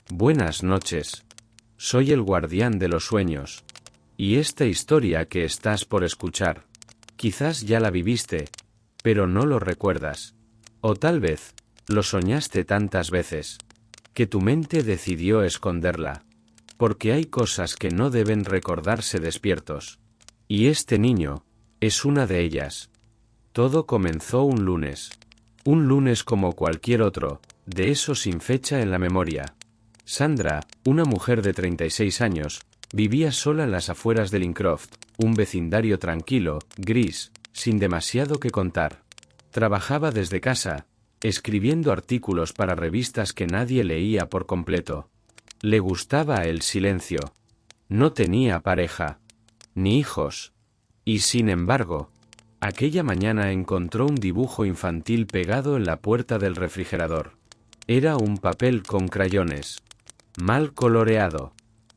Buenas noches. Soy el guardián de los sueños. Y esta historia que estás por escuchar, quizás ya la viviste, pero no lo recuerdas. O tal vez, lo soñaste tantas veces, que tu mente decidió esconderla. Porque hay cosas que no deben recordarse despiertos. Y este niño, es una de ellas. Todo comenzó un lunes. Un lunes como cualquier otro, de esos sin fecha en la memoria. Sandra, una mujer de 36 años, vivía sola en las afueras de Lincroft, un vecindario tranquilo, gris, sin demasiado que contar. Trabajaba desde casa, escribiendo artículos para revistas que nadie leía por completo. Le gustaba el silencio. No tenía pareja, ni hijos. Y sin embargo, aquella mañana encontró un dibujo infantil pegado en la puerta del refrigerador. Era un papel con crayones. Mal coloreado,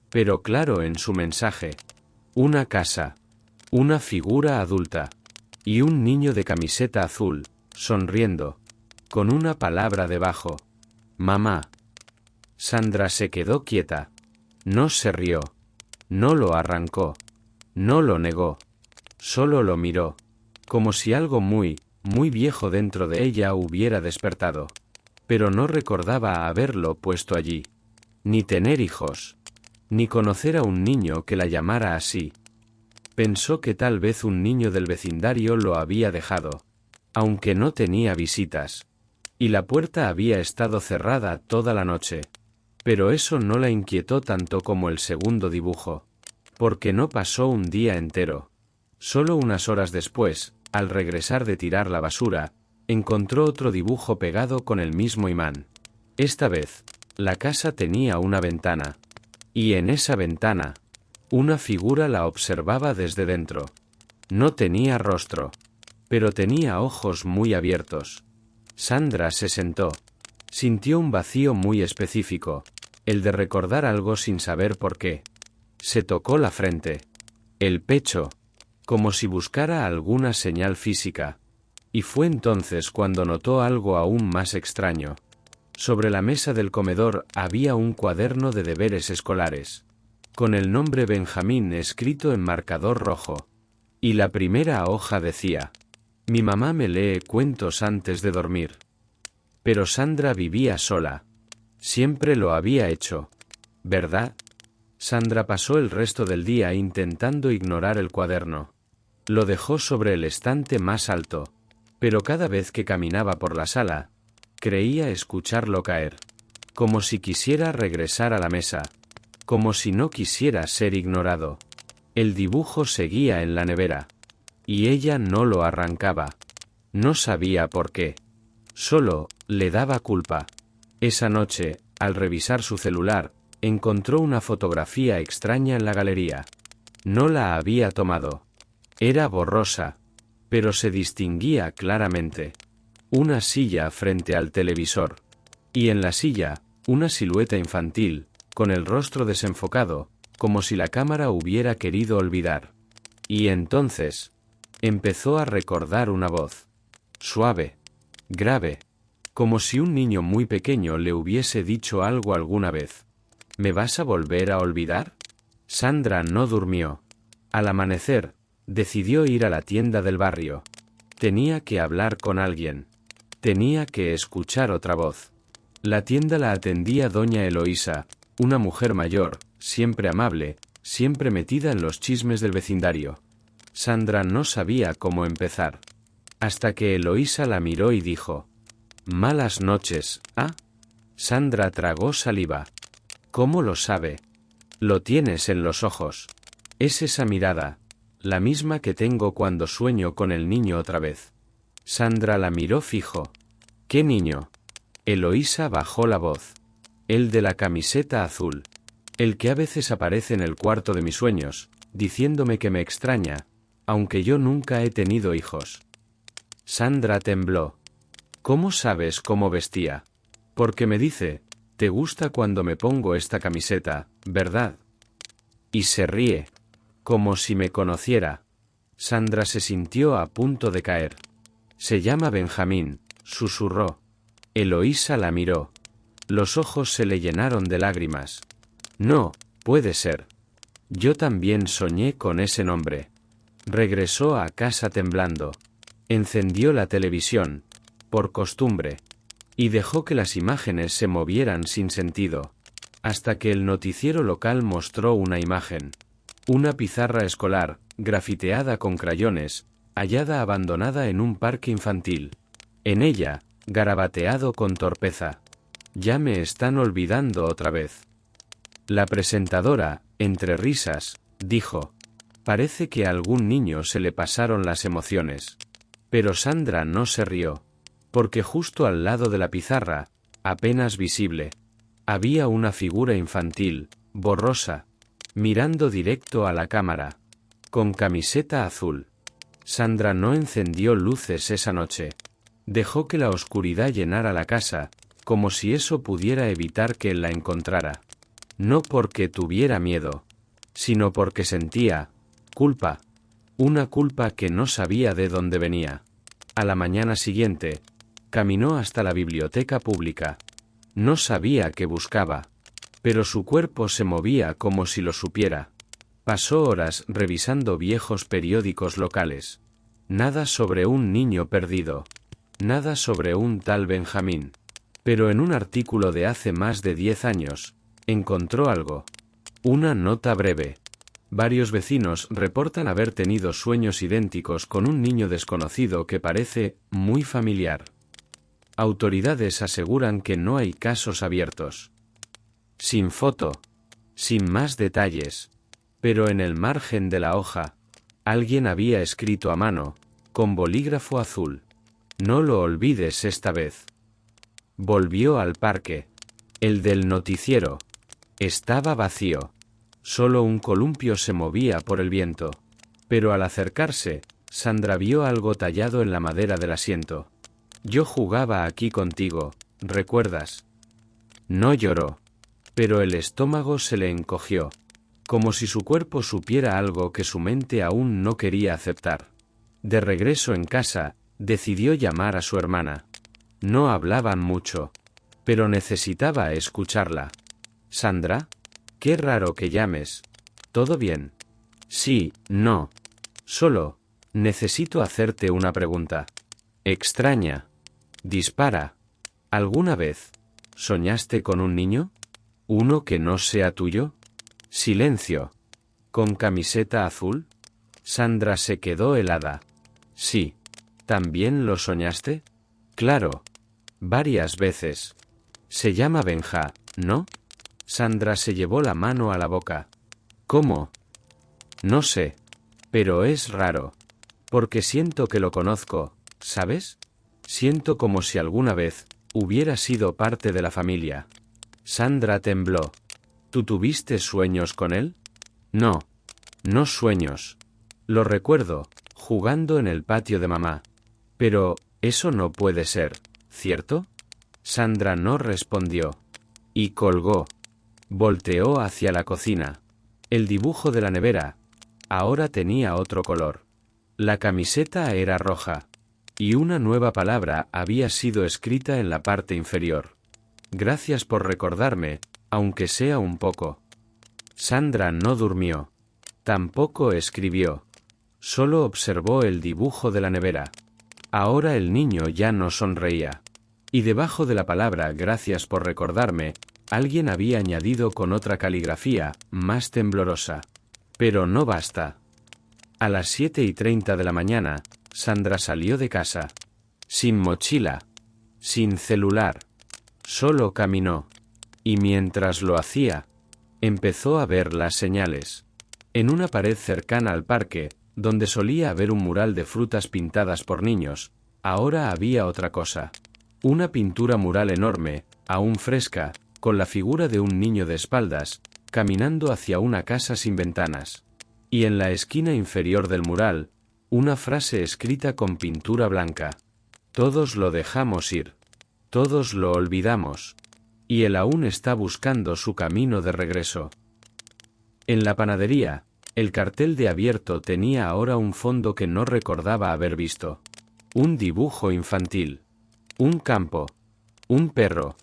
pero claro en su mensaje. Una casa, una figura adulta, y un niño de camiseta azul, sonriendo, con una palabra debajo. Mamá. Sandra se quedó quieta. No se rió. No lo arrancó. No lo negó. Solo lo miró, como si algo muy, muy viejo dentro de ella hubiera despertado. Pero no recordaba haberlo puesto allí. Ni tener hijos. Ni conocer a un niño que la llamara así. Pensó que tal vez un niño del vecindario lo había dejado, aunque no tenía visitas. Y la puerta había estado cerrada toda la noche. Pero eso no la inquietó tanto como el segundo dibujo. Porque no pasó un día entero. Solo unas horas después, al regresar de tirar la basura, encontró otro dibujo pegado con el mismo imán. Esta vez, la casa tenía una ventana. Y en esa ventana, una figura la observaba desde dentro. No tenía rostro, pero tenía ojos muy abiertos. Sandra se sentó. Sintió un vacío muy específico, el de recordar algo sin saber por qué. Se tocó la frente, el pecho, como si buscara alguna señal física. Y fue entonces cuando notó algo aún más extraño. Sobre la mesa del comedor había un cuaderno de deberes escolares, con el nombre Benjamín escrito en marcador rojo. Y la primera hoja decía: mi mamá me lee cuentos antes de dormir. Pero Sandra vivía sola. Siempre lo había hecho, ¿verdad? Sandra pasó el resto del día intentando ignorar el cuaderno. Lo dejó sobre el estante más alto, pero cada vez que caminaba por la sala, creía escucharlo caer, como si quisiera regresar a la mesa, como si no quisiera ser ignorado. El dibujo seguía en la nevera, y ella no lo arrancaba. No sabía por qué. Solo le daba culpa. Esa noche, al revisar su celular, encontró una fotografía extraña en la galería. No la había tomado. Era borrosa, pero se distinguía claramente. Una silla frente al televisor. Y en la silla, una silueta infantil, con el rostro desenfocado, como si la cámara hubiera querido olvidar. Y entonces, empezó a recordar una voz. Suave. Grave. Como si un niño muy pequeño le hubiese dicho algo alguna vez. ¿Me vas a volver a olvidar? Sandra no durmió. Al amanecer, decidió ir a la tienda del barrio. Tenía que hablar con alguien. Tenía que escuchar otra voz. La tienda la atendía doña Eloísa, una mujer mayor, siempre amable, siempre metida en los chismes del vecindario. Sandra no sabía cómo empezar. Hasta que Eloísa la miró y dijo: «Malas noches, ¿ah?» Sandra tragó saliva. «¿Cómo lo sabe?» «Lo tienes en los ojos. Es esa mirada, la misma que tengo cuando sueño con el niño otra vez». Sandra la miró fijo. «¿Qué niño?» Eloísa bajó la voz. «El de la camiseta azul. El que a veces aparece en el cuarto de mis sueños, diciéndome que me extraña, aunque yo nunca he tenido hijos». Sandra tembló. «¿Cómo sabes cómo vestía?» «Porque me dice, te gusta cuando me pongo esta camiseta, ¿verdad?» Y se ríe. Como si me conociera. Sandra se sintió a punto de caer. «Se llama Benjamín», susurró. Eloísa la miró. Los ojos se le llenaron de lágrimas. No, puede ser. Yo también soñé con ese nombre. Regresó a casa temblando. Encendió la televisión, por costumbre, y dejó que las imágenes se movieran sin sentido, hasta que el noticiero local mostró una imagen. Una pizarra escolar, grafiteada con crayones, hallada abandonada en un parque infantil. En ella, garabateado con torpeza. Ya me están olvidando otra vez. La presentadora, entre risas, dijo: parece que a algún niño se le pasaron las emociones. Pero Sandra no se rió, porque justo al lado de la pizarra, apenas visible, había una figura infantil, borrosa, mirando directo a la cámara, con camiseta azul. Sandra no encendió luces esa noche. Dejó que la oscuridad llenara la casa, como si eso pudiera evitar que él la encontrara. No porque tuviera miedo, sino porque sentía culpa. Una culpa que no sabía de dónde venía. A la mañana siguiente, caminó hasta la biblioteca pública. No sabía qué buscaba, pero su cuerpo se movía como si lo supiera. Pasó horas revisando viejos periódicos locales. Nada sobre un niño perdido. Nada sobre un tal Benjamín. Pero en un artículo de hace más de 10 años, encontró algo. Una nota breve. Varios vecinos reportan haber tenido sueños idénticos con un niño desconocido que parece muy familiar. Autoridades aseguran que no hay casos abiertos. Sin foto. Sin más detalles. Pero en el margen de la hoja, alguien había escrito a mano, con bolígrafo azul: no lo olvides esta vez. Volvió al parque. El del noticiero estaba vacío. Solo un columpio se movía por el viento. Pero al acercarse, Sandra vio algo tallado en la madera del asiento. Yo jugaba aquí contigo, ¿recuerdas? No lloró. Pero el estómago se le encogió, como si su cuerpo supiera algo que su mente aún no quería aceptar. De regreso en casa, decidió llamar a su hermana. No hablaban mucho, pero necesitaba escucharla. Sandra, qué raro que llames. ¿Todo bien? Sí, no. Solo, necesito hacerte una pregunta. Extraña. Dispara. ¿Alguna vez soñaste con un niño? ¿Uno que no sea tuyo? Silencio. ¿Con camiseta azul? Sandra se quedó helada. Sí. ¿También lo soñaste? Claro. Varias veces. Se llama Benja, ¿no? Sandra se llevó la mano a la boca. ¿Cómo? No sé. Pero es raro. Porque siento que lo conozco, ¿sabes? Siento como si alguna vez hubiera sido parte de la familia. Sandra tembló. ¿Tú tuviste sueños con él? No. No sueños. Lo recuerdo, jugando en el patio de mamá. Pero, eso no puede ser, ¿cierto? Sandra no respondió. Y colgó. Volteó hacia la cocina. El dibujo de la nevera ahora tenía otro color. La camiseta era roja. Y una nueva palabra había sido escrita en la parte inferior. Gracias por recordarme, aunque sea un poco. Sandra no durmió. Tampoco escribió. Solo observó el dibujo de la nevera. Ahora el niño ya no sonreía. Y debajo de la palabra gracias por recordarme, alguien había añadido con otra caligrafía, más temblorosa. Pero no basta. A las 7:30 de la mañana, Sandra salió de casa. Sin mochila. Sin celular. Solo caminó. Y mientras lo hacía, empezó a ver las señales. En una pared cercana al parque, donde solía haber un mural de frutas pintadas por niños, ahora había otra cosa. Una pintura mural enorme, aún fresca, con la figura de un niño de espaldas, caminando hacia una casa sin ventanas. Y en la esquina inferior del mural, una frase escrita con pintura blanca. Todos lo dejamos ir. Todos lo olvidamos. Y él aún está buscando su camino de regreso. En la panadería, el cartel de abierto tenía ahora un fondo que no recordaba haber visto. Un dibujo infantil. Un campo. Un perro.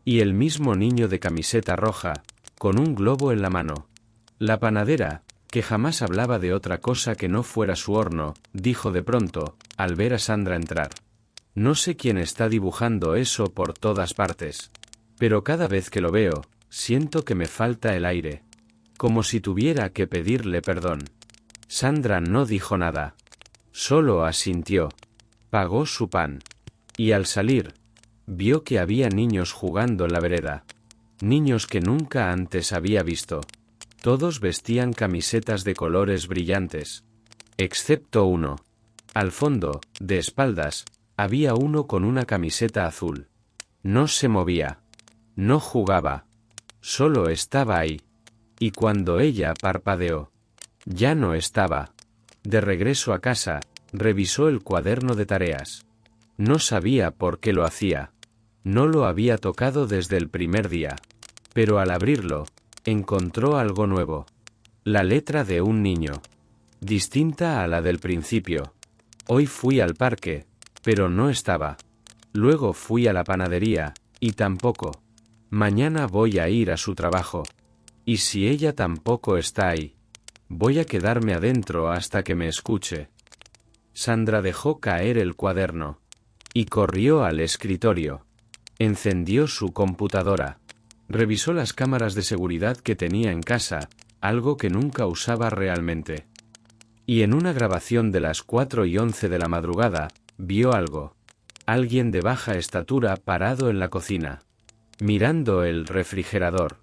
Y el mismo niño de camiseta roja, con un globo en la mano. La panadera, que jamás hablaba de otra cosa que no fuera su horno, dijo de pronto, al ver a Sandra entrar. No sé quién está dibujando eso por todas partes. Pero cada vez que lo veo, siento que me falta el aire. Como si tuviera que pedirle perdón. Sandra no dijo nada. Solo asintió. Pagó su pan. Y al salir, vio que había niños jugando en la vereda. Niños que nunca antes había visto. Todos vestían camisetas de colores brillantes. Excepto uno. Al fondo, de espaldas, había uno con una camiseta azul. No se movía. No jugaba. Solo estaba ahí. Y cuando ella parpadeó, ya no estaba. De regreso a casa, revisó el cuaderno de tareas. No sabía por qué lo hacía. No lo había tocado desde el primer día. Pero al abrirlo, encontró algo nuevo. La letra de un niño. Distinta a la del principio. Hoy fui al parque, pero no estaba. Luego fui a la panadería, y tampoco. Mañana voy a ir a su trabajo. Y si ella tampoco está ahí, voy a quedarme adentro hasta que me escuche. Sandra dejó caer el cuaderno. Y corrió al escritorio. Encendió su computadora. Revisó las cámaras de seguridad que tenía en casa, algo que nunca usaba realmente. Y en una grabación de las 4:11 de la madrugada, vio algo. Alguien de baja estatura parado en la cocina. Mirando el refrigerador.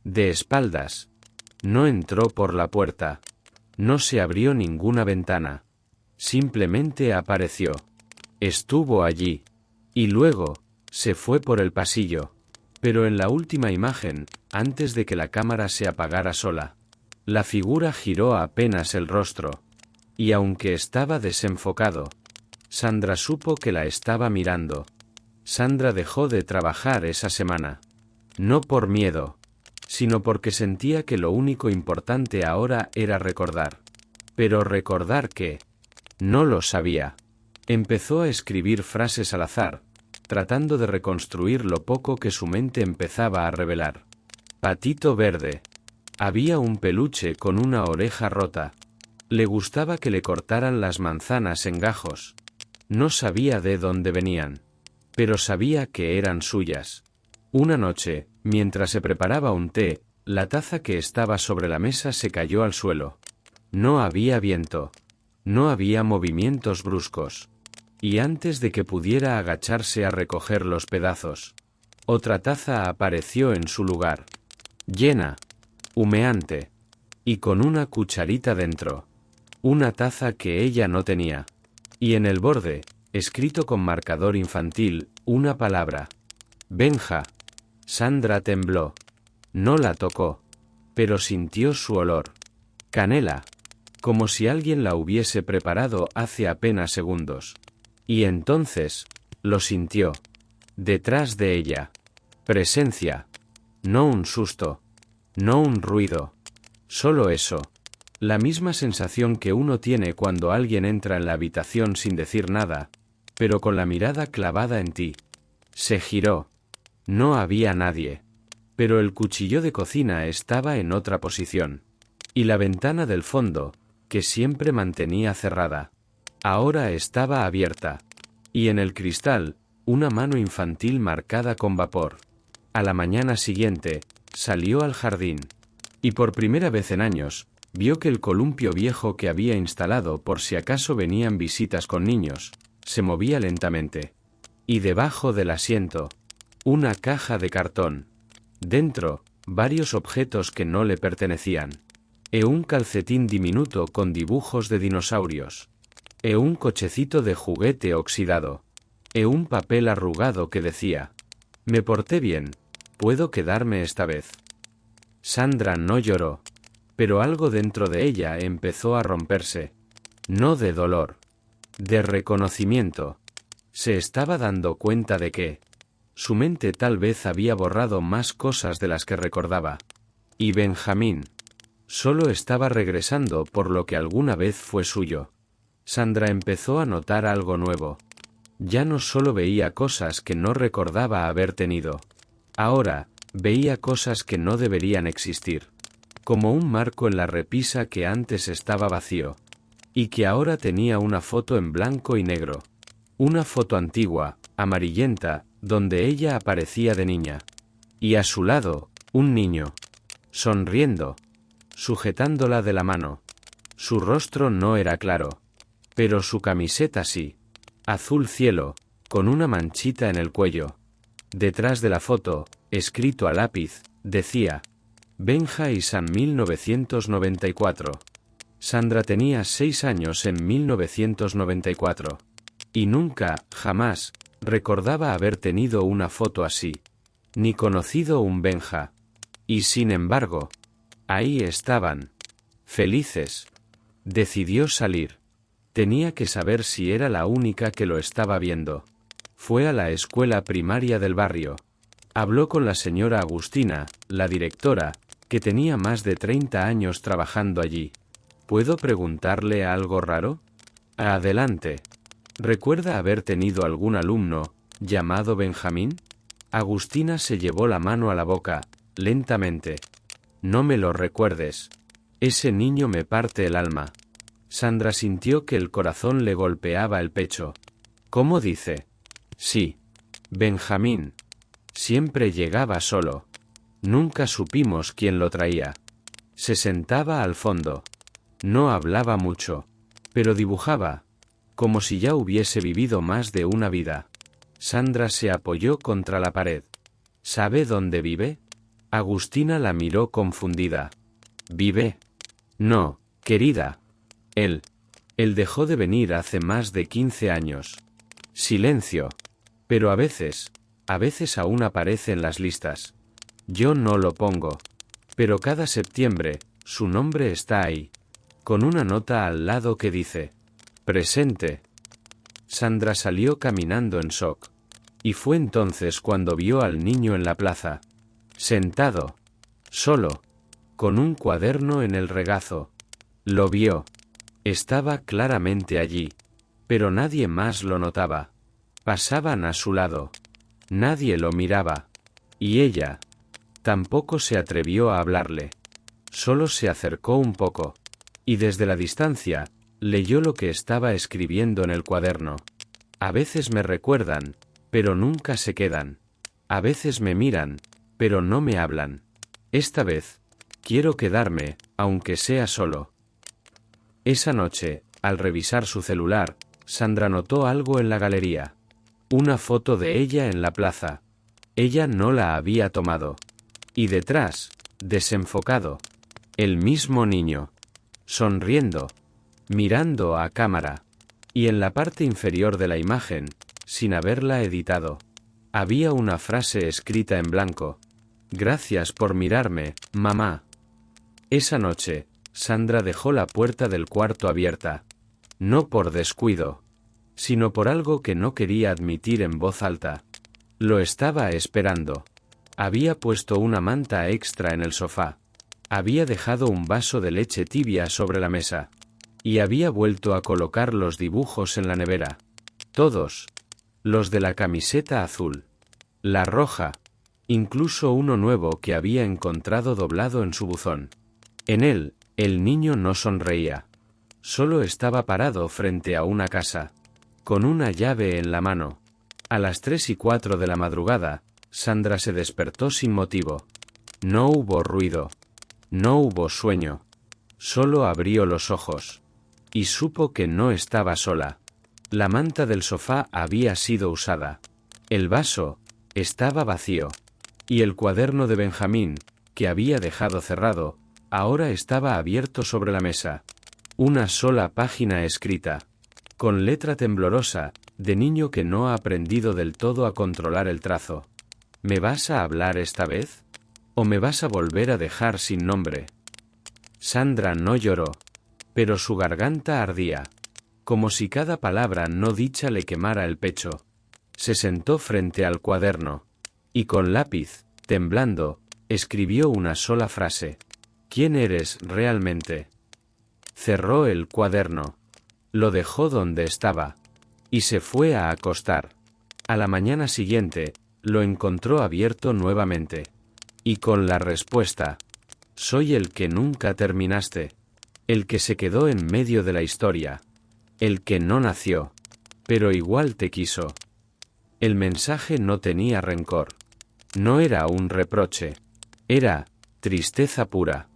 De espaldas. No entró por la puerta. No se abrió ninguna ventana. Simplemente apareció. Estuvo allí. Y luego, se fue por el pasillo. Pero en la última imagen, antes de que la cámara se apagara sola, la figura giró apenas el rostro. Y aunque estaba desenfocado, Sandra supo que la estaba mirando. Sandra dejó de trabajar esa semana. No por miedo, sino porque sentía que lo único importante ahora era recordar. Pero recordar qué, no lo sabía. Empezó a escribir frases al azar, tratando de reconstruir lo poco que su mente empezaba a revelar. Patito verde. Había un peluche con una oreja rota. Le gustaba que le cortaran las manzanas en gajos. No sabía de dónde venían, pero sabía que eran suyas. Una noche, mientras se preparaba un té, la taza que estaba sobre la mesa se cayó al suelo. No había viento. No había movimientos bruscos. Y antes de que pudiera agacharse a recoger los pedazos, otra taza apareció en su lugar. Llena. Humeante. Y con una cucharita dentro. Una taza que ella no tenía. Y en el borde, escrito con marcador infantil, una palabra. Benja. Sandra tembló. No la tocó. Pero sintió su olor. Canela. Como si alguien la hubiese preparado hace apenas segundos. Y entonces, lo sintió. Detrás de ella. Presencia. No un susto. No un ruido. Solo eso. La misma sensación que uno tiene cuando alguien entra en la habitación sin decir nada, pero con la mirada clavada en ti. Se giró. No había nadie. Pero el cuchillo de cocina estaba en otra posición. Y la ventana del fondo, que siempre mantenía cerrada, ahora estaba abierta. Y en el cristal, una mano infantil marcada con vapor. A la mañana siguiente, salió al jardín. Y por primera vez en años, vio que el columpio viejo que había instalado por si acaso venían visitas con niños, se movía lentamente. Y debajo del asiento, una caja de cartón. Dentro, varios objetos que no le pertenecían. Un calcetín diminuto con dibujos de dinosaurios. Un cochecito de juguete oxidado. Un papel arrugado que decía: me porté bien, puedo quedarme esta vez. Sandra no lloró, pero algo dentro de ella empezó a romperse. No de dolor, de reconocimiento. Se estaba dando cuenta de que su mente tal vez había borrado más cosas de las que recordaba. Y Benjamín solo estaba regresando por lo que alguna vez fue suyo. Sandra empezó a notar algo nuevo. Ya no solo veía cosas que no recordaba haber tenido. Ahora, veía cosas que no deberían existir. Como un marco en la repisa que antes estaba vacío. Y que ahora tenía una foto en blanco y negro. Una foto antigua, amarillenta, donde ella aparecía de niña. Y a su lado, un niño. Sonriendo. Sujetándola de la mano. Su rostro no era claro. Pero su camiseta sí. Azul cielo, con una manchita en el cuello. Detrás de la foto, escrito a lápiz, decía: Benja y San 1994. Sandra tenía 6 años en 1994. Y nunca, jamás, recordaba haber tenido una foto así. Ni conocido un Benja. Y sin embargo, ahí estaban. Felices. Decidió salir. Tenía que saber si era la única que lo estaba viendo. Fue a la escuela primaria del barrio. Habló con la señora Agustina, la directora, que tenía más de 30 años trabajando allí. ¿Puedo preguntarle algo raro? Adelante. ¿Recuerda haber tenido algún alumno llamado Benjamín? Agustina se llevó la mano a la boca, lentamente. No me lo recuerdes. Ese niño me parte el alma. Sandra sintió que el corazón le golpeaba el pecho. ¿Cómo dice? Sí. Benjamín. Siempre llegaba solo. Nunca supimos quién lo traía. Se sentaba al fondo. No hablaba mucho, pero dibujaba, como si ya hubiese vivido más de una vida. Sandra se apoyó contra la pared. ¿Sabe dónde vive? Agustina la miró confundida. ¿Vive? No, querida. Él dejó de venir hace más de 15 años. Silencio. Pero a veces aún aparece en las listas. Yo no lo pongo. Pero cada septiembre, su nombre está ahí. Con una nota al lado que dice: presente. Sandra salió caminando en shock. Y fue entonces cuando vio al niño en la plaza. Sentado. Solo. Con un cuaderno en el regazo. Lo vio. Estaba claramente allí. Pero nadie más lo notaba. Pasaban a su lado. Nadie lo miraba. Y ella tampoco se atrevió a hablarle. Solo se acercó un poco. Y desde la distancia, leyó lo que estaba escribiendo en el cuaderno. A veces me recuerdan, pero nunca se quedan. A veces me miran, pero no me hablan. Esta vez, quiero quedarme, aunque sea solo. Esa noche, al revisar su celular, Sandra notó algo en la galería. Una foto de ella en la plaza. Ella no la había tomado. Y detrás, desenfocado, el mismo niño. Sonriendo, mirando a cámara. Y en la parte inferior de la imagen, sin haberla editado, había una frase escrita en blanco. Gracias por mirarme, mamá. Esa noche, Sandra dejó la puerta del cuarto abierta. No por descuido, sino por algo que no quería admitir en voz alta. Lo estaba esperando. Había puesto una manta extra en el sofá. Había dejado un vaso de leche tibia sobre la mesa. Y había vuelto a colocar los dibujos en la nevera. Todos. Los de la camiseta azul. La roja. Incluso uno nuevo que había encontrado doblado en su buzón. En él, el niño no sonreía. Solo estaba parado frente a una casa. Con una llave en la mano. A las 3:04 de la madrugada, Sandra se despertó sin motivo. No hubo ruido. No hubo sueño. Solo abrió los ojos. Y supo que no estaba sola. La manta del sofá había sido usada. El vaso estaba vacío. Y el cuaderno de Benjamín, que había dejado cerrado, ahora estaba abierto sobre la mesa. Una sola página escrita. Con letra temblorosa, de niño que no ha aprendido del todo a controlar el trazo. ¿Me vas a hablar esta vez? ¿O me vas a volver a dejar sin nombre? Sandra no lloró, pero su garganta ardía, como si cada palabra no dicha le quemara el pecho. Se sentó frente al cuaderno, y con lápiz, temblando, escribió una sola frase. ¿Quién eres realmente? Cerró el cuaderno. Lo dejó donde estaba. Y se fue a acostar. A la mañana siguiente, lo encontró abierto nuevamente. Y con la respuesta: soy el que nunca terminaste. El que se quedó en medio de la historia. El que no nació. Pero igual te quiso. El mensaje no tenía rencor. No era un reproche. Era tristeza pura.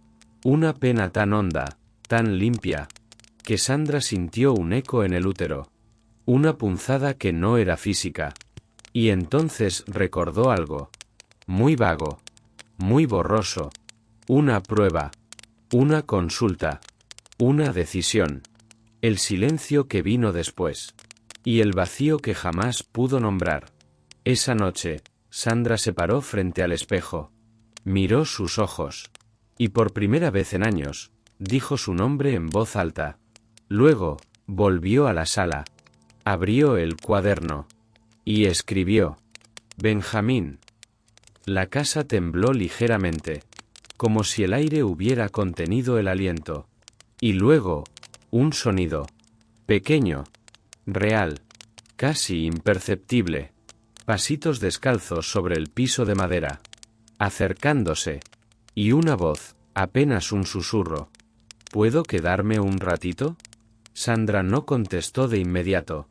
Una pena tan honda, tan limpia, que Sandra sintió un eco en el útero. Una punzada que no era física. Y entonces recordó algo. Muy vago. Muy borroso. Una prueba. Una consulta. Una decisión. El silencio que vino después. Y el vacío que jamás pudo nombrar. Esa noche, Sandra se paró frente al espejo. Miró sus ojos. Y por primera vez en años, dijo su nombre en voz alta. Luego, volvió a la sala. Abrió el cuaderno. Y escribió: Benjamín. La casa tembló ligeramente, como si el aire hubiera contenido el aliento. Y luego, un sonido. Pequeño. Real. Casi imperceptible. Pasitos descalzos sobre el piso de madera. Acercándose. Y una voz, apenas un susurro. ¿Puedo quedarme un ratito? Sandra no contestó de inmediato.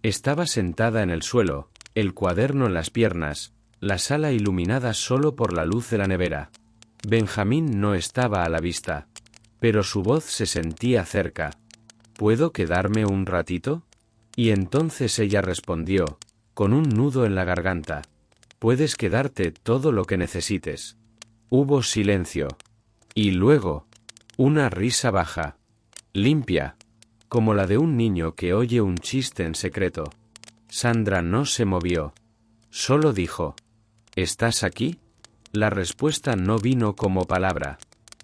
Estaba sentada en el suelo, el cuaderno en las piernas, la sala iluminada solo por la luz de la nevera. Benjamín no estaba a la vista, pero su voz se sentía cerca. ¿Puedo quedarme un ratito? Y entonces ella respondió, con un nudo en la garganta. Puedes quedarte todo lo que necesites. Hubo silencio. Y luego, una risa baja. Limpia. Como la de un niño que oye un chiste en secreto. Sandra no se movió. Solo dijo: ¿Estás aquí? La respuesta no vino como palabra.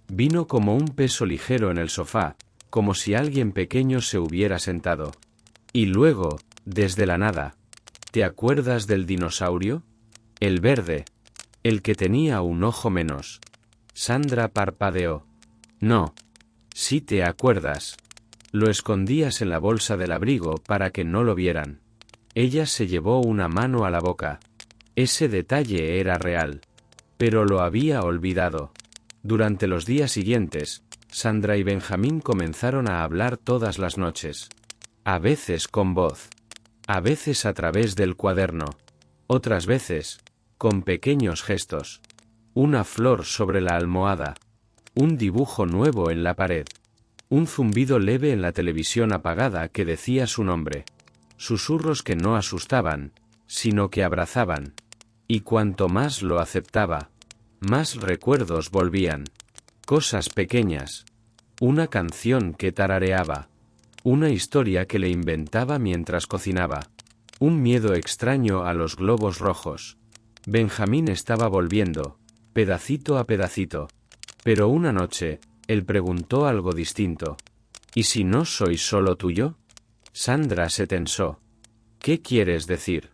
Vino como un peso ligero en el sofá, como si alguien pequeño se hubiera sentado. Y luego, desde la nada: ¿te acuerdas del dinosaurio? El verde. El que tenía un ojo menos. Sandra parpadeó. No. Sí te acuerdas. Lo escondías en la bolsa del abrigo para que no lo vieran. Ella se llevó una mano a la boca. Ese detalle era real. Pero lo había olvidado. Durante los días siguientes, Sandra y Benjamín comenzaron a hablar todas las noches. A veces con voz. A veces a través del cuaderno. Otras veces, con pequeños gestos. Una flor sobre la almohada. Un dibujo nuevo en la pared. Un zumbido leve en la televisión apagada que decía su nombre. Susurros que no asustaban, sino que abrazaban. Y cuanto más lo aceptaba, más recuerdos volvían. Cosas pequeñas. Una canción que tarareaba. Una historia que le inventaba mientras cocinaba. Un miedo extraño a los globos rojos. Benjamín estaba volviendo, pedacito a pedacito. Pero una noche, él preguntó algo distinto. ¿Y si no soy solo tuyo? Sandra se tensó. ¿Qué quieres decir?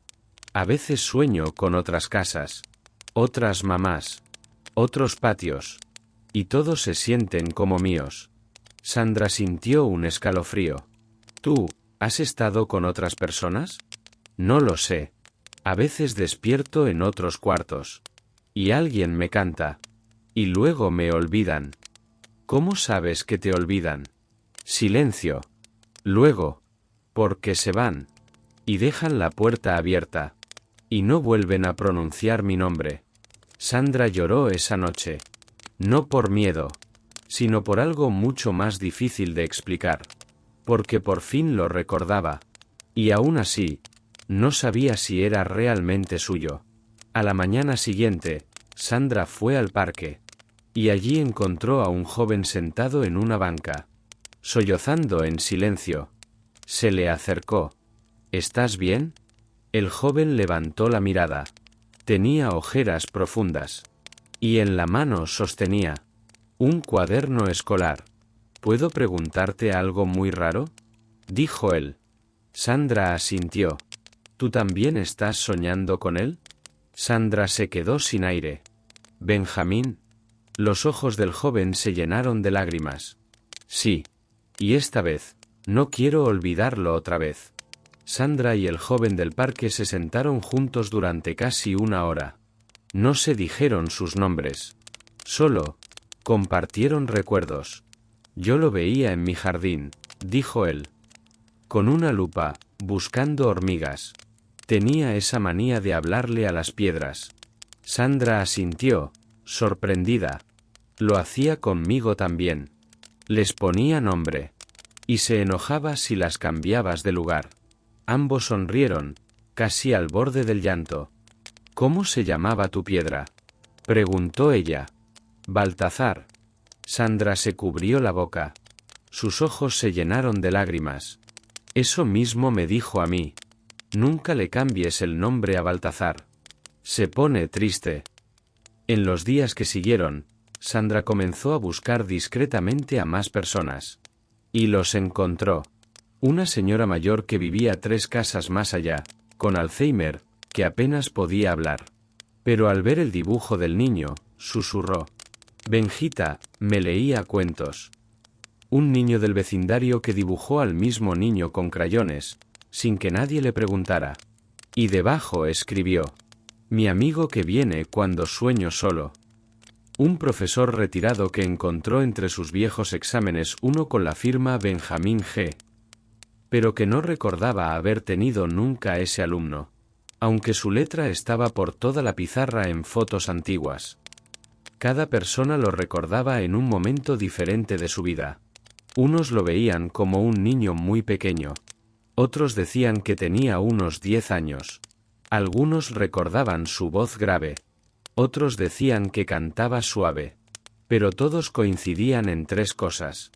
A veces sueño con otras casas, otras mamás, otros patios, y todos se sienten como míos. Sandra sintió un escalofrío. ¿Tú, has estado con otras personas? No lo sé. A veces despierto en otros cuartos. Y alguien me canta. Y luego me olvidan. ¿Cómo sabes que te olvidan? Silencio. Luego, porque se van. Y dejan la puerta abierta. Y no vuelven a pronunciar mi nombre. Sandra lloró esa noche. No por miedo, sino por algo mucho más difícil de explicar. Porque por fin lo recordaba. Y aún así, no sabía si era realmente suyo. A la mañana siguiente, Sandra fue al parque. Y allí encontró a un joven sentado en una banca, sollozando en silencio. Se le acercó. ¿Estás bien? El joven levantó la mirada. Tenía ojeras profundas. Y en la mano sostenía un cuaderno escolar. ¿Puedo preguntarte algo muy raro? Dijo él. Sandra asintió. ¿Tú también estás soñando con él? Sandra se quedó sin aire. Benjamín. Los ojos del joven se llenaron de lágrimas. Sí. Y esta vez, no quiero olvidarlo otra vez. Sandra y el joven del parque se sentaron juntos durante casi una hora. No se dijeron sus nombres. Solo compartieron recuerdos. Yo lo veía en mi jardín, dijo él. Con una lupa, buscando hormigas. Tenía esa manía de hablarle a las piedras. Sandra asintió, sorprendida. Lo hacía conmigo también. Les ponía nombre. Y se enojaba si las cambiabas de lugar. Ambos sonrieron, casi al borde del llanto. ¿Cómo se llamaba tu piedra?, preguntó ella. Baltazar. Sandra se cubrió la boca. Sus ojos se llenaron de lágrimas. Eso mismo me dijo a mí. Nunca le cambies el nombre a Baltazar. Se pone triste. En los días que siguieron, Sandra comenzó a buscar discretamente a más personas. Y los encontró. Una señora mayor que vivía 3 casas más allá, con Alzheimer, que apenas podía hablar. Pero al ver el dibujo del niño, susurró. Benjita, me leía cuentos. Un niño del vecindario que dibujó al mismo niño con crayones, sin que nadie le preguntara. Y debajo escribió. Mi amigo que viene cuando sueño solo. Un profesor retirado que encontró entre sus viejos exámenes uno con la firma Benjamín G. Pero que no recordaba haber tenido nunca a ese alumno, aunque su letra estaba por toda la pizarra en fotos antiguas. Cada persona lo recordaba en un momento diferente de su vida. Unos lo veían como un niño muy pequeño. Otros decían que tenía unos 10 años. Algunos recordaban su voz grave. Otros decían que cantaba suave. Pero todos coincidían en 3 cosas.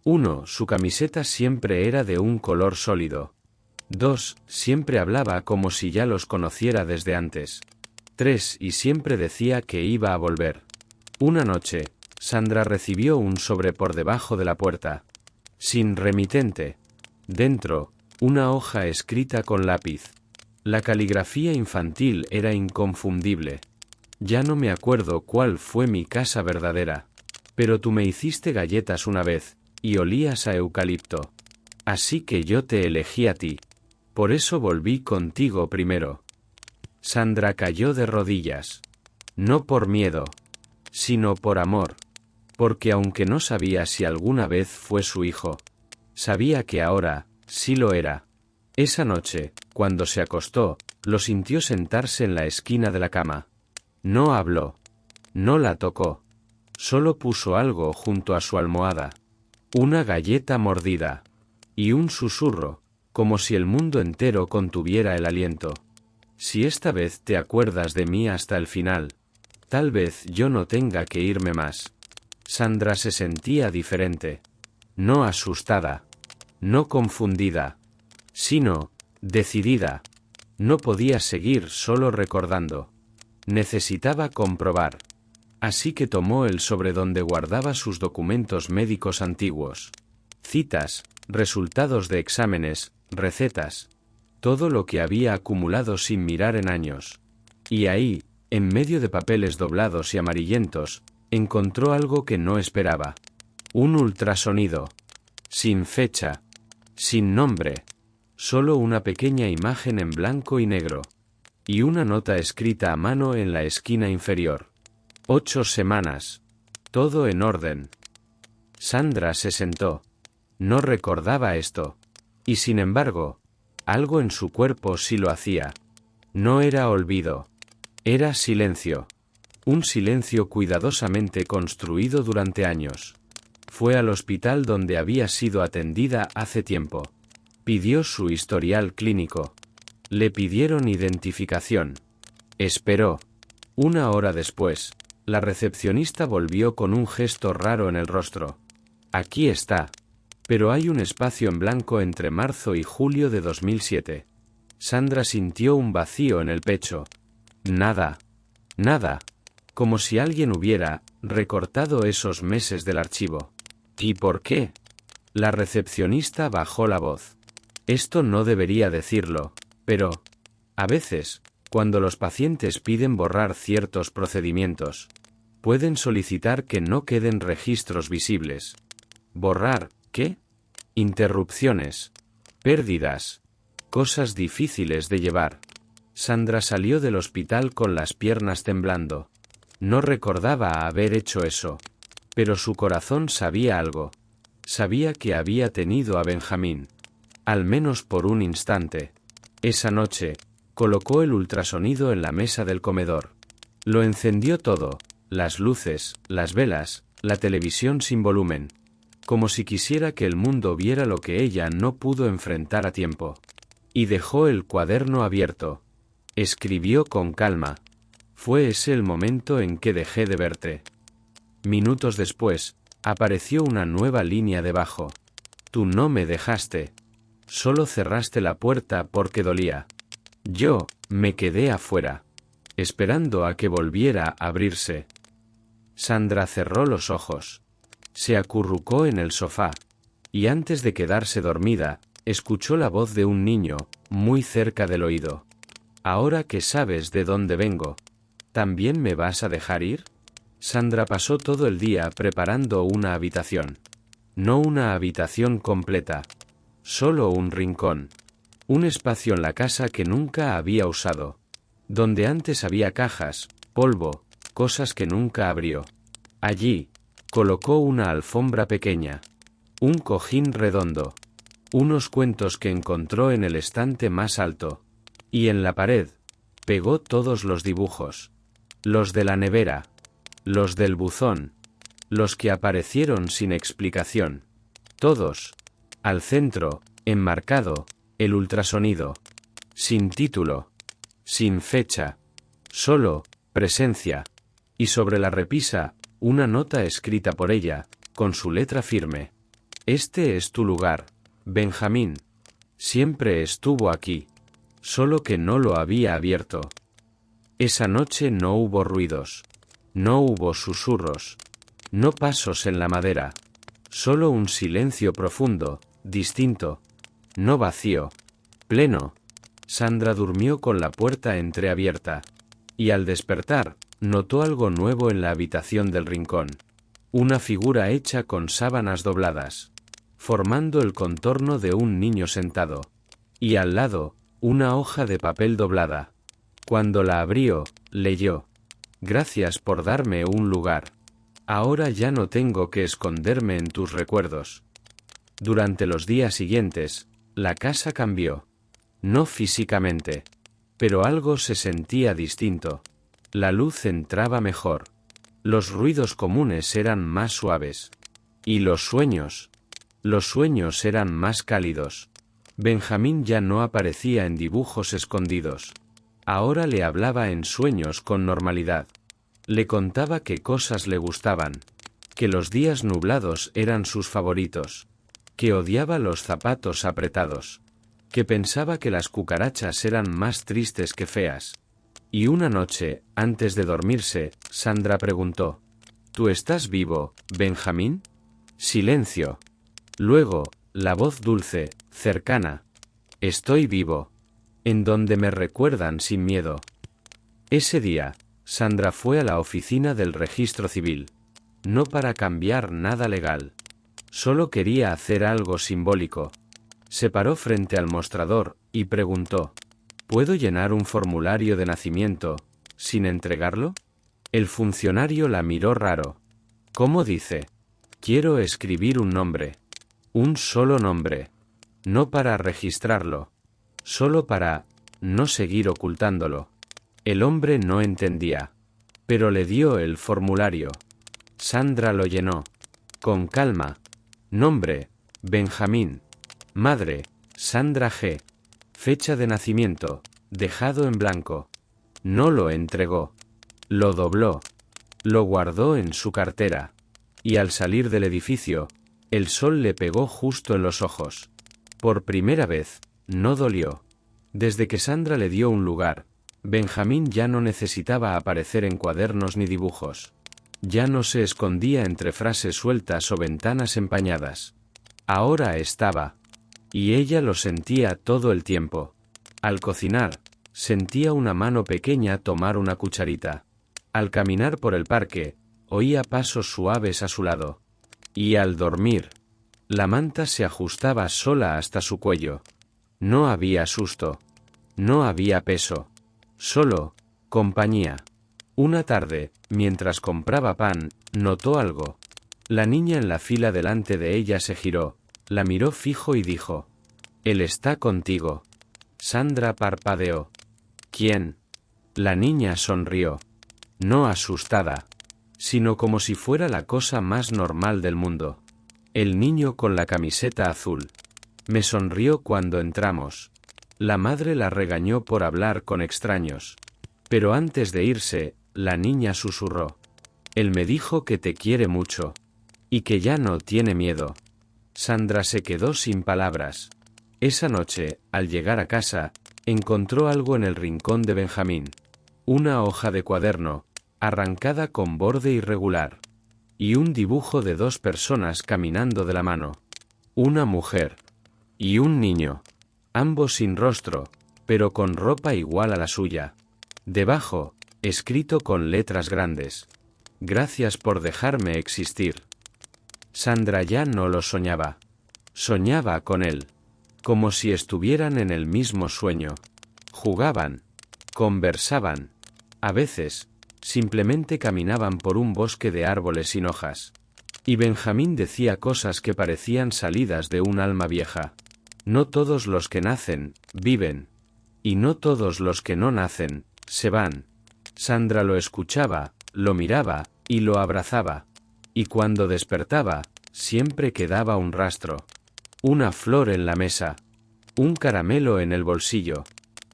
1. Su camiseta siempre era de un color sólido. 2. Siempre hablaba como si ya los conociera desde antes. 3. Y siempre decía que iba a volver. Una noche, Sandra recibió un sobre por debajo de la puerta. Sin remitente. Dentro, una hoja escrita con lápiz. La caligrafía infantil era inconfundible. Ya no me acuerdo cuál fue mi casa verdadera. Pero tú me hiciste galletas una vez, y olías a eucalipto. Así que yo te elegí a ti. Por eso volví contigo primero. Sandra cayó de rodillas. No por miedo, sino por amor. Porque aunque no sabía si alguna vez fue su hijo, sabía que ahora, sí lo era. Esa noche, cuando se acostó, lo sintió sentarse en la esquina de la cama. No habló. No la tocó. Solo puso algo junto a su almohada. Una galleta mordida. Y un susurro, como si el mundo entero contuviera el aliento. Si esta vez te acuerdas de mí hasta el final, tal vez yo no tenga que irme más. Sandra se sentía diferente. No asustada. No confundida. Sino, decidida. No podía seguir solo recordando. Necesitaba comprobar. Así que tomó el sobre donde guardaba sus documentos médicos antiguos. Citas, resultados de exámenes, recetas. Todo lo que había acumulado sin mirar en años. Y ahí, en medio de papeles doblados y amarillentos, encontró algo que no esperaba. Un ultrasonido. Sin fecha. Sin nombre. Solo una pequeña imagen en blanco y negro. Y una nota escrita a mano en la esquina inferior. 8 semanas. Todo en orden. Sandra se sentó. No recordaba esto. Y sin embargo, algo en su cuerpo sí lo hacía. No era olvido. Era silencio. Un silencio cuidadosamente construido durante años. Fue al hospital donde había sido atendida hace tiempo. Pidió su historial clínico. Le pidieron identificación. Esperó. 1 hora después, la recepcionista volvió con un gesto raro en el rostro. Aquí está. Pero hay un espacio en blanco entre marzo y julio de 2007. Sandra sintió un vacío en el pecho. Nada. Nada. Como si alguien hubiera recortado esos meses del archivo. ¿Y por qué? La recepcionista bajó la voz. Esto no debería decirlo, pero, a veces, cuando los pacientes piden borrar ciertos procedimientos, pueden solicitar que no queden registros visibles. ¿Borrar qué? Interrupciones. Pérdidas. Cosas difíciles de llevar. Sandra salió del hospital con las piernas temblando. No recordaba haber hecho eso. Pero su corazón sabía algo. Sabía que había tenido a Benjamín. Al menos por un instante. Esa noche, colocó el ultrasonido en la mesa del comedor. Lo encendió todo, las luces, las velas, la televisión sin volumen. Como si quisiera que el mundo viera lo que ella no pudo enfrentar a tiempo. Y dejó el cuaderno abierto. Escribió con calma. Fue ese el momento en que dejé de verte. Minutos después, apareció una nueva línea debajo. Tú no me dejaste. Solo cerraste la puerta porque dolía. Yo, me quedé afuera, esperando a que volviera a abrirse. Sandra cerró los ojos. Se acurrucó en el sofá. Y antes de quedarse dormida, escuchó la voz de un niño, muy cerca del oído. Ahora que sabes de dónde vengo, ¿también me vas a dejar ir? Sandra pasó todo el día preparando una habitación. No una habitación completa. Solo un rincón. Un espacio en la casa que nunca había usado. Donde antes había cajas, polvo, cosas que nunca abrió. Allí, colocó una alfombra pequeña. Un cojín redondo. Unos cuentos que encontró en el estante más alto. Y en la pared, pegó todos los dibujos. Los de la nevera. Los del buzón. Los que aparecieron sin explicación. Todos. Al centro, enmarcado, el ultrasonido. Sin título. Sin fecha. Solo, presencia. Y sobre la repisa, una nota escrita por ella, con su letra firme. Este es tu lugar, Benjamín. Siempre estuvo aquí. Solo que no lo había abierto. Esa noche no hubo ruidos. No hubo susurros. No pasos en la madera. Solo un silencio profundo, distinto. No vacío. Pleno. Sandra durmió con la puerta entreabierta. Y al despertar, notó algo nuevo en la habitación del rincón. Una figura hecha con sábanas dobladas. Formando el contorno de un niño sentado. Y al lado, una hoja de papel doblada. Cuando la abrió, leyó. Gracias por darme un lugar. Ahora ya no tengo que esconderme en tus recuerdos. Durante los días siguientes, la casa cambió. No físicamente. Pero algo se sentía distinto. La luz entraba mejor. Los ruidos comunes eran más suaves. Y los sueños eran más cálidos. Benjamín ya no aparecía en dibujos escondidos. Ahora le hablaba en sueños con normalidad. Le contaba qué cosas le gustaban. Que los días nublados eran sus favoritos. Que odiaba los zapatos apretados. Que pensaba que las cucarachas eran más tristes que feas. Y una noche, antes de dormirse, Sandra preguntó: ¿Tú estás vivo, Benjamín? Silencio. Luego, la voz dulce, cercana. Estoy vivo. En donde me recuerdan sin miedo. Ese día, Sandra fue a la oficina del registro civil. No para cambiar nada legal. Solo quería hacer algo simbólico. Se paró frente al mostrador y preguntó: ¿Puedo llenar un formulario de nacimiento, sin entregarlo? El funcionario la miró raro. ¿Cómo dice? Quiero escribir un nombre. Un solo nombre. No para registrarlo. Solo para no seguir ocultándolo. El hombre no entendía. Pero le dio el formulario. Sandra lo llenó. Con calma. Nombre: Benjamín. Madre: Sandra G. Fecha de nacimiento: dejado en blanco. No lo entregó. Lo dobló. Lo guardó en su cartera. Y al salir del edificio, el sol le pegó justo en los ojos. Por primera vez, no dolió. Desde que Sandra le dio un lugar, Benjamín ya no necesitaba aparecer en cuadernos ni dibujos. Ya no se escondía entre frases sueltas o ventanas empañadas. Ahora estaba. Y ella lo sentía todo el tiempo. Al cocinar, sentía una mano pequeña tomar una cucharita. Al caminar por el parque, oía pasos suaves a su lado. Y al dormir, la manta se ajustaba sola hasta su cuello. No había susto. No había peso. Solo compañía. Una tarde, mientras compraba pan, notó algo. La niña en la fila delante de ella se giró, la miró fijo y dijo: «Él está contigo». Sandra parpadeó. «¿Quién?». La niña sonrió. No asustada, sino como si fuera la cosa más normal del mundo. El niño con la camiseta azul. Me sonrió cuando entramos. La madre la regañó por hablar con extraños. Pero antes de irse, la niña susurró: «Él me dijo que te quiere mucho. Y que ya no tiene miedo». Sandra se quedó sin palabras. Esa noche, al llegar a casa, encontró algo en el rincón de Benjamín. Una hoja de cuaderno, arrancada con borde irregular. Y un dibujo de 2 personas caminando de la mano. Una mujer. Y un niño. Ambos sin rostro, pero con ropa igual a la suya. Debajo, escrito con letras grandes: «Gracias por dejarme existir». Sandra ya no lo soñaba. Soñaba con él. Como si estuvieran en el mismo sueño. Jugaban. Conversaban. A veces, simplemente caminaban por un bosque de árboles sin hojas. Y Benjamín decía cosas que parecían salidas de un alma vieja. No todos los que nacen, viven. Y no todos los que no nacen, se van. Sandra lo escuchaba, lo miraba, y lo abrazaba. Y cuando despertaba, siempre quedaba un rastro. Una flor en la mesa. Un caramelo en el bolsillo.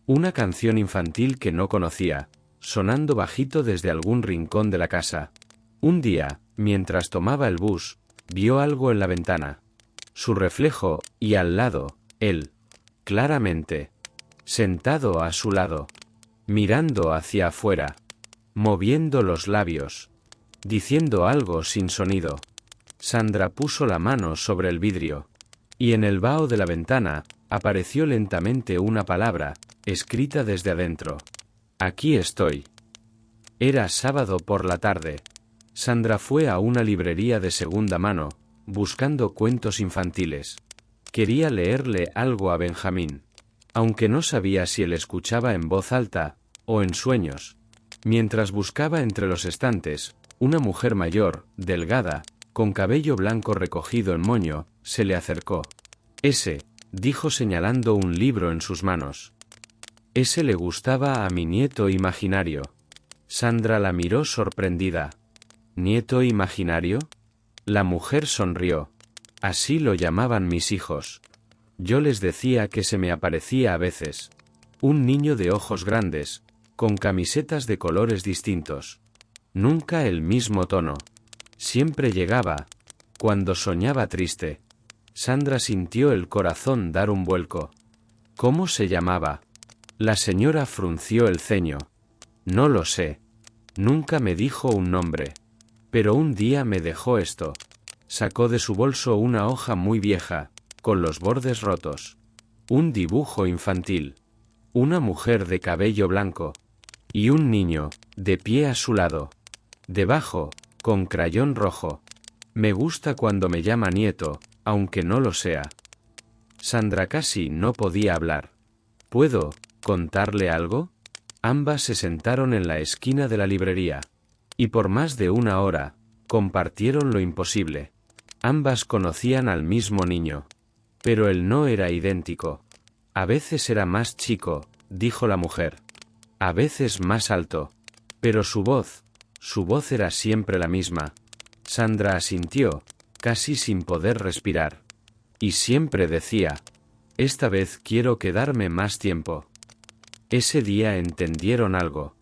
Una canción infantil que no conocía, sonando bajito desde algún rincón de la casa. Un día, mientras tomaba el bus, vio algo en la ventana. Su reflejo, y al lado, él. Claramente. Sentado a su lado. Mirando hacia afuera. Moviendo los labios. Diciendo algo sin sonido. Sandra puso la mano sobre el vidrio. Y en el vaho de la ventana, apareció lentamente una palabra, escrita desde adentro. «Aquí estoy». Era sábado por la tarde. Sandra fue a una librería de segunda mano, buscando cuentos infantiles. Quería leerle algo a Benjamín, aunque no sabía si él escuchaba en voz alta, o en sueños. Mientras buscaba entre los estantes, una mujer mayor, delgada, con cabello blanco recogido en moño, se le acercó. «Ese», dijo señalando un libro en sus manos. «Ese le gustaba a mi nieto imaginario». Sandra la miró sorprendida. «¿Nieto imaginario?». La mujer sonrió. «Así lo llamaban mis hijos. Yo les decía que se me aparecía a veces. Un niño de ojos grandes, con camisetas de colores distintos. Nunca el mismo tono. Siempre llegaba, cuando soñaba triste». Sandra sintió el corazón dar un vuelco. «¿Cómo se llamaba?». La señora frunció el ceño. «No lo sé. Nunca me dijo un nombre. Pero un día me dejó esto». Sacó de su bolso una hoja muy vieja, con los bordes rotos. Un dibujo infantil. Una mujer de cabello blanco. Y un niño, de pie a su lado. Debajo, con crayón rojo: «Me gusta cuando me llama nieto, aunque no lo sea». Sandra casi no podía hablar. «¿Puedo contarle algo?». Ambas se sentaron en la esquina de la librería. Y por más de una hora, compartieron lo imposible. Ambas conocían al mismo niño. Pero él no era idéntico. «A veces era más chico», dijo la mujer. «A veces más alto. Pero su voz era siempre la misma». Sandra asintió, casi sin poder respirar. «Y siempre decía: esta vez quiero quedarme más tiempo». Ese día entendieron algo.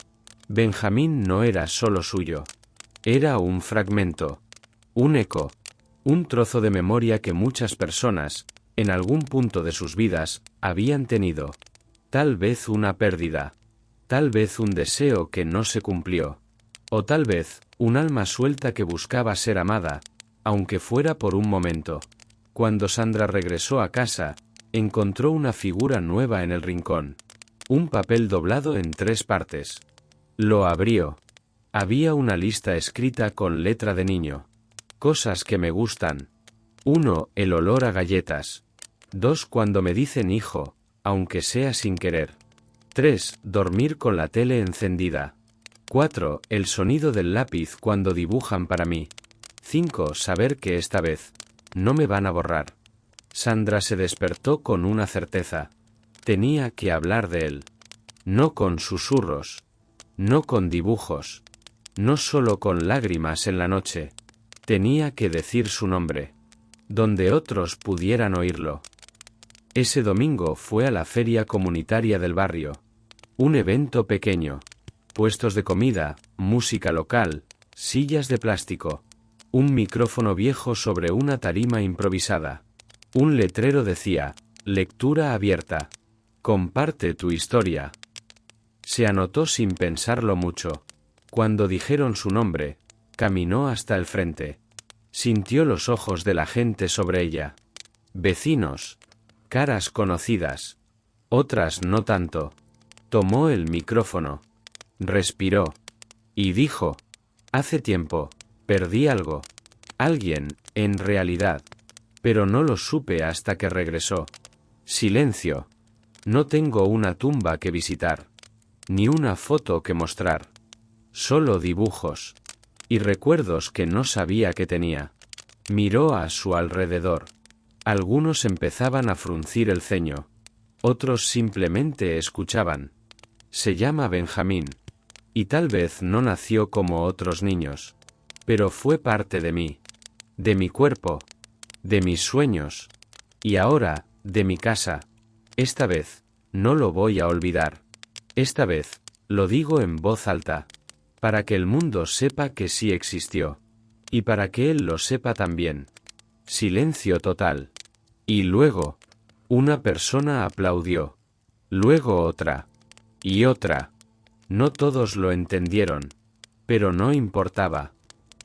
Benjamín no era solo suyo. Era un fragmento. Un eco. Un trozo de memoria que muchas personas, en algún punto de sus vidas, habían tenido. Tal vez una pérdida. Tal vez un deseo que no se cumplió. O tal vez, un alma suelta que buscaba ser amada, aunque fuera por un momento. Cuando Sandra regresó a casa, encontró una figura nueva en el rincón. Un papel doblado en 3 partes. Lo abrió. Había una lista escrita con letra de niño. Cosas que me gustan. 1. El olor a galletas. 2. Cuando me dicen hijo, aunque sea sin querer. 3. Dormir con la tele encendida. 4. El sonido del lápiz cuando dibujan para mí. 5. Saber que esta vez no me van a borrar. Sandra se despertó con una certeza. Tenía que hablar de él. No con susurros. No con dibujos. No solo con lágrimas en la noche. Tenía que decir su nombre. Donde otros pudieran oírlo. Ese domingo fue a la feria comunitaria del barrio. Un evento pequeño. Puestos de comida, música local, sillas de plástico. Un micrófono viejo sobre una tarima improvisada. Un letrero decía, lectura abierta. Comparte tu historia. Se anotó sin pensarlo mucho. Cuando dijeron su nombre, caminó hasta el frente. Sintió los ojos de la gente sobre ella. Vecinos. Caras conocidas. Otras no tanto. Tomó el micrófono. Respiró. Y dijo, hace tiempo, perdí algo. Alguien, en realidad. Pero no lo supe hasta que regresó. Silencio. No tengo una tumba que visitar. Ni una foto que mostrar. Solo dibujos. Y recuerdos que no sabía que tenía. Miró a su alrededor. Algunos empezaban a fruncir el ceño. Otros simplemente escuchaban. Se llama Benjamín. Y tal vez no nació como otros niños. Pero fue parte de mí. De mi cuerpo. De mis sueños. Y ahora, de mi casa. Esta vez, no lo voy a olvidar. Esta vez, lo digo en voz alta. Para que el mundo sepa que sí existió. Y para que él lo sepa también. Silencio total. Y luego, una persona aplaudió. Luego otra. Y otra. No todos lo entendieron. Pero no importaba.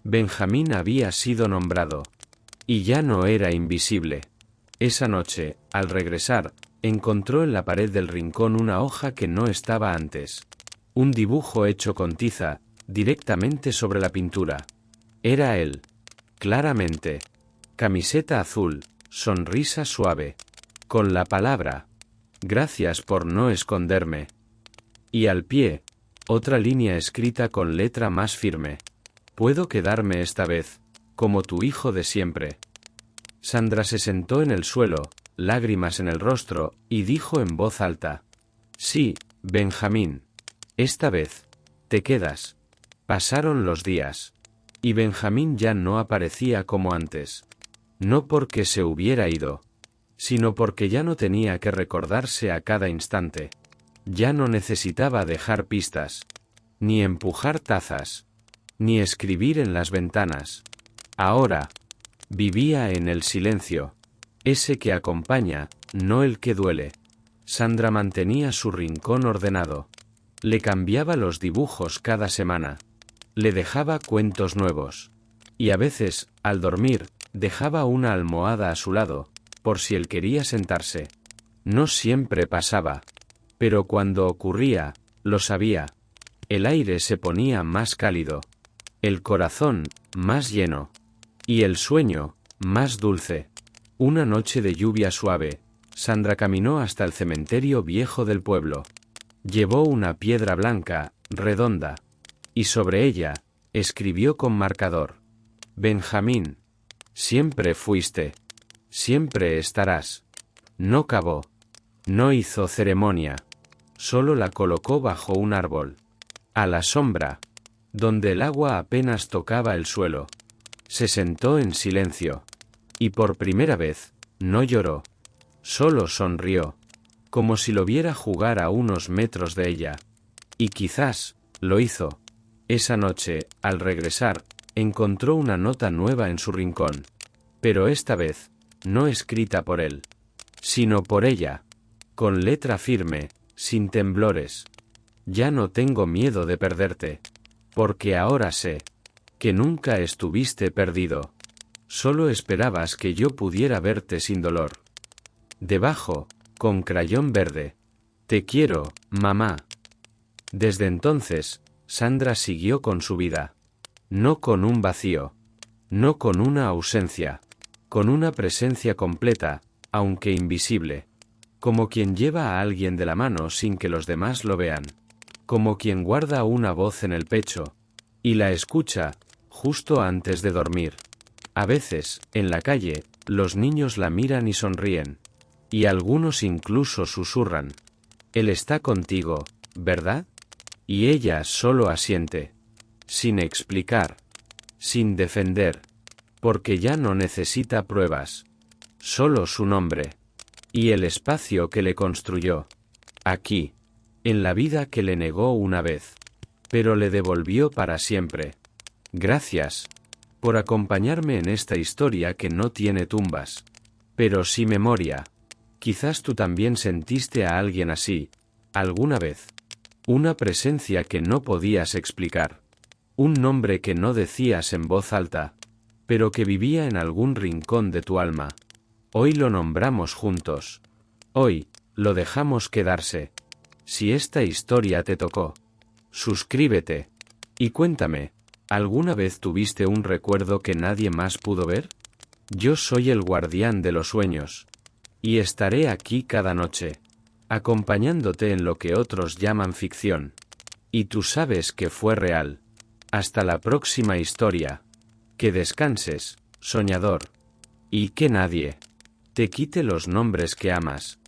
Benjamín había sido nombrado. Y ya no era invisible. Esa noche, al regresar, encontró en la pared del rincón una hoja que no estaba antes. Un dibujo hecho con tiza, directamente sobre la pintura. Era él. Claramente. Camiseta azul, sonrisa suave. Con la palabra. Gracias por no esconderme. Y al pie, otra línea escrita con letra más firme. Puedo quedarme esta vez, como tu hijo de siempre. Sandra se sentó en el suelo, lágrimas en el rostro, y dijo en voz alta. Sí, Benjamín. Esta vez, te quedas. Pasaron los días. Y Benjamín ya no aparecía como antes. No porque se hubiera ido, sino porque ya no tenía que recordarse a cada instante. Ya no necesitaba dejar pistas, ni empujar tazas, ni escribir en las ventanas. Ahora, vivía en el silencio, ese que acompaña, no el que duele. Sandra mantenía su rincón ordenado. Le cambiaba los dibujos cada semana. Le dejaba cuentos nuevos. Y a veces, al dormir, dejaba una almohada a su lado, por si él quería sentarse. No siempre pasaba. Pero cuando ocurría, lo sabía. El aire se ponía más cálido. El corazón, más lleno. Y el sueño, más dulce. Una noche de lluvia suave, Sandra caminó hasta el cementerio viejo del pueblo. Llevó una piedra blanca, redonda. Y sobre ella, escribió con marcador. Benjamín. Siempre fuiste. Siempre estarás. No cavó. No hizo ceremonia. Solo la colocó bajo un árbol. A la sombra. Donde el agua apenas tocaba el suelo. Se sentó en silencio. Y por primera vez, no lloró. Solo sonrió. Como si lo viera jugar a unos metros de ella. Y quizás, lo hizo. Esa noche, al regresar, encontró una nota nueva en su rincón. Pero esta vez, no escrita por él, sino por ella. Con letra firme, sin temblores. Ya no tengo miedo de perderte. Porque ahora sé que nunca estuviste perdido. Solo esperabas que yo pudiera verte sin dolor. Debajo, con crayón verde. Te quiero, mamá. Desde entonces, Sandra siguió con su vida. No con un vacío. No con una ausencia. Con una presencia completa, aunque invisible. como quien lleva a alguien de la mano sin que los demás lo vean, como quien guarda una voz en el pecho, y la escucha, justo antes de dormir. A veces, en la calle, los niños la miran y sonríen, y algunos incluso susurran: «Él está contigo, ¿verdad?». Y ella solo asiente, sin explicar, sin defender, porque ya no necesita pruebas, solo su nombre, y el espacio que le construyó, aquí, en la vida que le negó una vez, pero le devolvió para siempre. Gracias por acompañarme en esta historia que no tiene tumbas, pero sí memoria. Quizás tú también sentiste a alguien así, alguna vez. Una presencia que no podías explicar. Un nombre que no decías en voz alta, pero que vivía en algún rincón de tu alma. Hoy lo nombramos juntos. Hoy, lo dejamos quedarse. Si esta historia te tocó, suscríbete. Y cuéntame, ¿alguna vez tuviste un recuerdo que nadie más pudo ver? Yo soy el guardián de los sueños. Y estaré aquí cada noche, acompañándote en lo que otros llaman ficción. Y tú sabes que fue real. Hasta la próxima historia. Que descanses, soñador. Y que nadie te quite los nombres que amas.